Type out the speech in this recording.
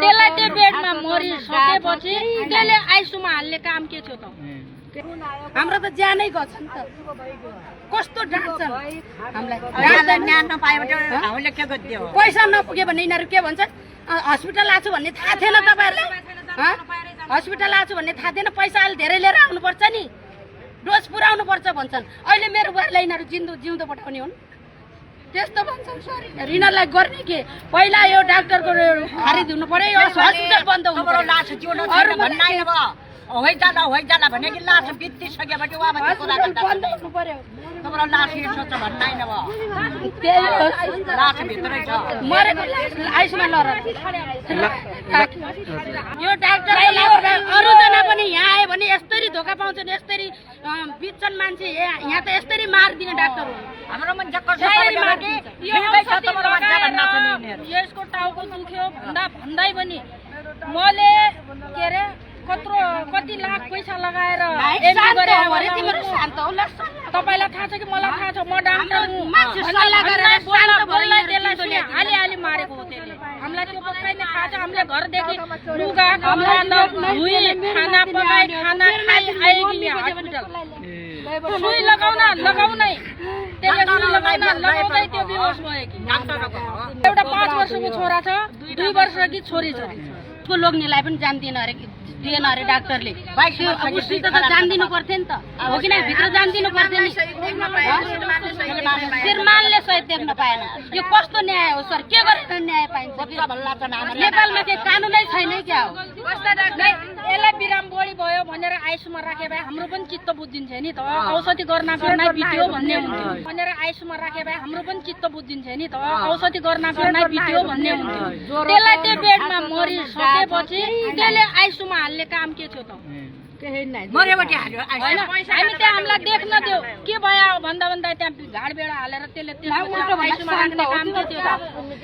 त्यसलाई त्यो बेडमा मरिसकेपछि त्यसले आइसुमा हाल्ने काम के थियो त? हाम्रो त ज्यानै गछ नि त। कस्तो डाक्छन् हामीलाई, पैसा नपुग्यो भने यिनीहरू के भन्छन्? हस्पिटल आछु भन्ने थाहा थिएन तपाईँहरूलाई? हस्पिटल आछु भन्ने थाहा थिएन? पैसा अलि धेरै लिएर आउनुपर्छ नि, डोज पुऱ्याउनु पर्छ भन्छन्। अहिले मेरो बुहारीलाई यिनीहरू जिउँदो पठाउने हुन् त्यस्तो भन्छन्। सरी यिनीहरूलाई गर्ने के? पहिला यो डाक्टरको खारिज हुनु पर्यो, यो हस्पिटल बन्द हुनु पर्यो। होइन भने कि लास बितिसकेपछि उहाँ मात्रै कुरा गर्दा बन्द हुनु पर्यो। तपाईँलाई लास हिँड्छ त भन्दैन अब लास भित्रै छ मरेको आइसमा लर यो डाक्टर अरूजना पनि यहाँ आयो भने यस्तरी धोका पाउँछन्, यस्तरी बित्छन् मान्छे। यहाँ त यस्तरी मारिदिने डाक्टर हो। हाम्रो मान्छे यसको टाउको दुख्यो भन्दै पनि मैले के अरे कति लाख पैसा लगाएर तपाईँलाई थाहा छ कि मलाई थाहा छ? म डाक्टर हुँ। हाली मारेको हो त्यसले। हामीलाई त्यो पक्कै नै थाहा छ। हामीले घरदेखि लुगा कपडा धुई खाना पकाई खाना खाइ आएकी यहाँ हस्पिटल। सुई लगाउनै त्यसले सुई लगाउँदै त्यो बेहोस भयो कि। एउटा 5 वर्षको छोरा छ, 2 वर्षकी छोरी छ। उसको लोग्नेलाई पनि जान्दिन अरे, दिएन अरे डाक्टरले। उसित त जान्दिनु पर्थ्यो नि त, हो कि नै? भित्र जान्दिनु पर्थ्यो नि। श्रीमानले सहित देख्न पाएन। यो कस्तो न्याय हो सर? के गरेर न्याय पाइन्छ? नेपालमा के कानुनै छैन क्या हो? यसलाई बिराम बढी भयो भनेर आइसुमा राखे भए हाम्रो पनि चित्त बुझिन्छ नि त। औषधि गर्नै बित्यो भन्ने हुन्थ्यो भनेर आइसुमा राखे भए हाम्रो पनि चित्त बुझिन्छ नि त। औषधि गर्नै बित्यो भन्ने हुन्थ्यो। त्यसलाई त्यो बेडमा मरिसकेपछि त्यसले आइसुमा हाल्ने काम के थियो त? मरेपछि हाल्यो होइन, हामी त्यहाँ हामीलाई देख्न दियो के भयो भन्दा त्यहाँ घाड बेडा हालेर त्यसले आइसुमा राख्ने काम के थियो त?